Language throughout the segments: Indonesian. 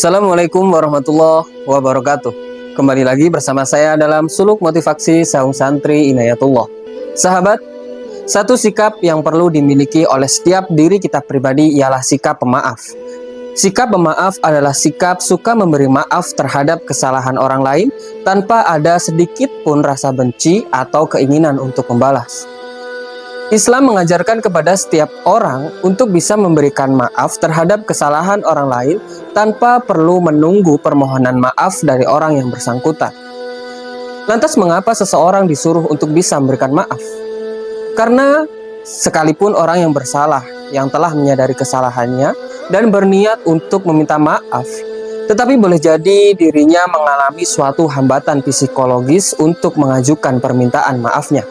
Assalamualaikum warahmatullahi wabarakatuh. Kembali lagi bersama saya dalam Suluk Motivasi Saung Santri Inayatullah. Sahabat, satu sikap yang perlu dimiliki oleh setiap diri kita pribadi ialah sikap pemaaf. Sikap pemaaf adalah sikap suka memberi maaf terhadap kesalahan orang lain tanpa ada sedikit pun rasa benci atau keinginan untuk membalas. Islam mengajarkan kepada setiap orang untuk bisa memberikan maaf terhadap kesalahan orang lain tanpa perlu menunggu permohonan maaf dari orang yang bersangkutan. Lantas mengapa seseorang disuruh untuk bisa memberikan maaf? Karena sekalipun orang yang bersalah, yang telah menyadari kesalahannya dan berniat untuk meminta maaf, tetapi boleh jadi dirinya mengalami suatu hambatan psikologis untuk mengajukan permintaan maafnya.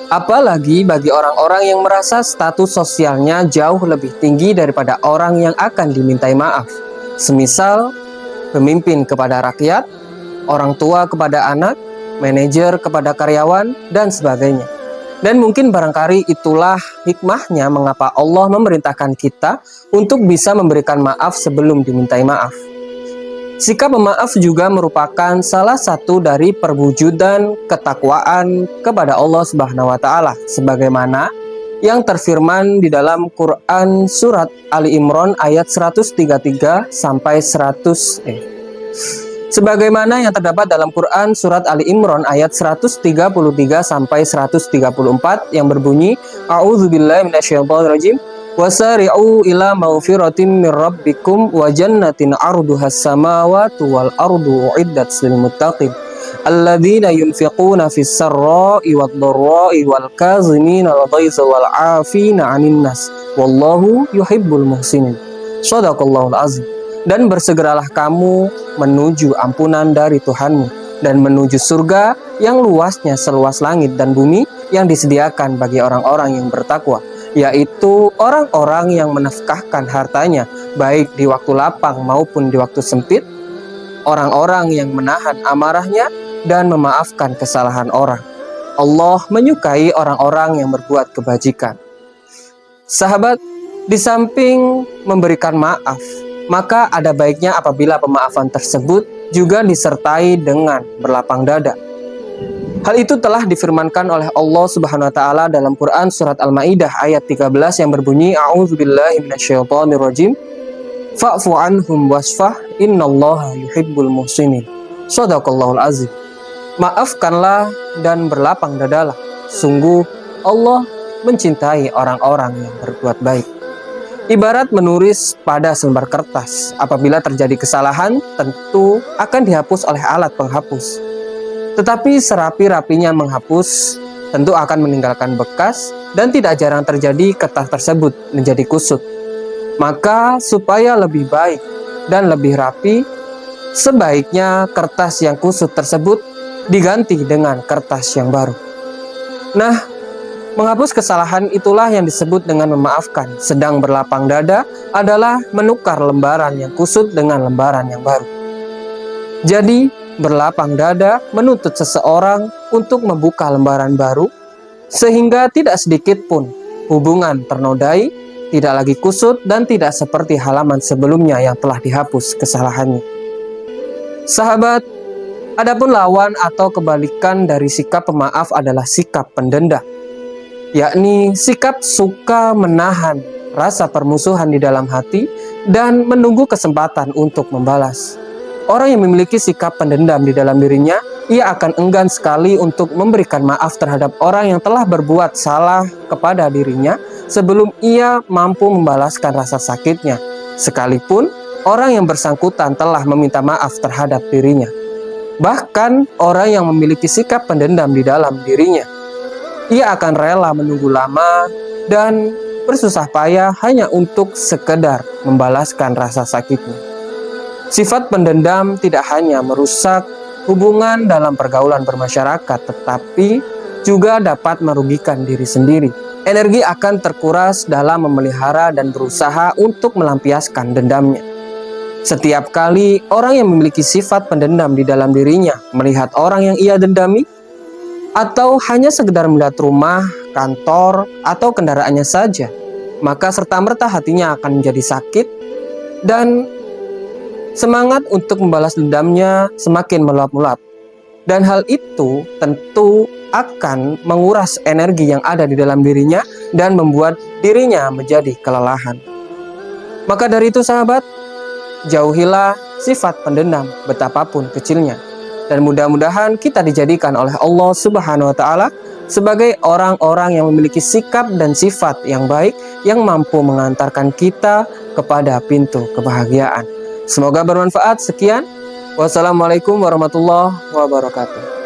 Apalagi bagi orang-orang yang merasa status sosialnya jauh lebih tinggi daripada orang yang akan dimintai maaf. Semisal, pemimpin kepada rakyat, orang tua kepada anak, manajer kepada karyawan, dan sebagainya. Dan mungkin barangkali itulah hikmahnya mengapa Allah memerintahkan kita untuk bisa memberikan maaf sebelum dimintai maaf. Sikap pemaaf juga merupakan salah satu dari perwujudan ketakwaan kepada Allah Subhanahu wa taala sebagaimana yang terfirman di dalam Quran surat Ali Imran ayat 133 sampai 100 sebagaimana yang terdapat dalam Quran surat Ali Imran ayat 133 sampai 134 yang berbunyi A'udzubillahi minasyaitonirrajim wasari'u ila maghfiratin mir rabbikum wa jannatin 'arduhas samawati wal ardu uiddat lil muttaqin alladzina yunfiquna fis sarra'i wad dharra'i wal kazimina al ghaidza wal 'afina 'anil nas wallahu yuhibbul muhsinin. Shadaqallahul azim. Dan bersegeralah kamu menuju ampunan dari Tuhanmu dan menuju surga yang luasnya seluas langit dan bumi yang disediakan bagi orang-orang yang bertakwa, yaitu orang-orang yang menafkahkan hartanya baik di waktu lapang maupun di waktu sempit, orang-orang yang menahan amarahnya dan memaafkan kesalahan orang. Allah menyukai orang-orang yang berbuat kebajikan. Sahabat, di samping memberikan maaf, maka ada baiknya apabila pemaafan tersebut juga disertai dengan berlapang dada. Hal itu telah difirmankan oleh Allah Subhanahu wa taala dalam Quran surat Al-Maidah ayat 13 yang berbunyi A'udzubillahi minasyaitonirrajim fa'fu anhum wasfah innallaha yuhibbul muhsinin. Shadaqallahul azim. Maafkanlah dan berlapang dadalah. Sungguh Allah mencintai orang-orang yang berbuat baik. Ibarat menulis pada selembar kertas, apabila terjadi kesalahan tentu akan dihapus oleh alat penghapus. Tetapi serapi-rapinya menghapus tentu akan meninggalkan bekas dan tidak jarang terjadi kertas tersebut menjadi kusut. Maka supaya lebih baik dan lebih rapi, sebaiknya kertas yang kusut tersebut diganti dengan kertas yang baru. Nah, menghapus kesalahan itulah yang disebut dengan memaafkan, sedang berlapang dada adalah menukar lembaran yang kusut dengan lembaran yang baru. Jadi, berlapang dada menuntut seseorang untuk membuka lembaran baru sehingga tidak sedikit pun hubungan ternodai, tidak lagi kusut dan tidak seperti halaman sebelumnya yang telah dihapus kesalahannya. Sahabat, adapun lawan atau kebalikan dari sikap pemaaf adalah sikap pendendam, yakni sikap suka menahan rasa permusuhan di dalam hati dan menunggu kesempatan untuk membalas. Orang yang memiliki sikap pendendam di dalam dirinya, ia akan enggan sekali untuk memberikan maaf terhadap orang yang telah berbuat salah kepada dirinya sebelum ia mampu membalaskan rasa sakitnya, sekalipun orang yang bersangkutan telah meminta maaf terhadap dirinya. Bahkan orang yang memiliki sikap pendendam di dalam dirinya, ia akan rela menunggu lama dan bersusah payah hanya untuk sekedar membalaskan rasa sakitnya. Sifat pendendam tidak hanya merusak hubungan dalam pergaulan bermasyarakat, tetapi juga dapat merugikan diri sendiri. Energi akan terkuras dalam memelihara dan berusaha untuk melampiaskan dendamnya. Setiap kali orang yang memiliki sifat pendendam di dalam dirinya melihat orang yang ia dendami, atau hanya sekedar melihat rumah, kantor, atau kendaraannya saja, maka serta-merta hatinya akan menjadi sakit dan semangat untuk membalas dendamnya semakin meluap-luap. Dan hal itu tentu akan menguras energi yang ada di dalam dirinya dan membuat dirinya menjadi kelelahan. Maka dari itu sahabat, jauhilah sifat pendendam betapapun kecilnya. Dan mudah-mudahan kita dijadikan oleh Allah Subhanahu wa Ta'ala sebagai orang-orang yang memiliki sikap dan sifat yang baik yang mampu mengantarkan kita kepada pintu kebahagiaan. Semoga bermanfaat. Sekian. Wassalamualaikum warahmatullahi wabarakatuh.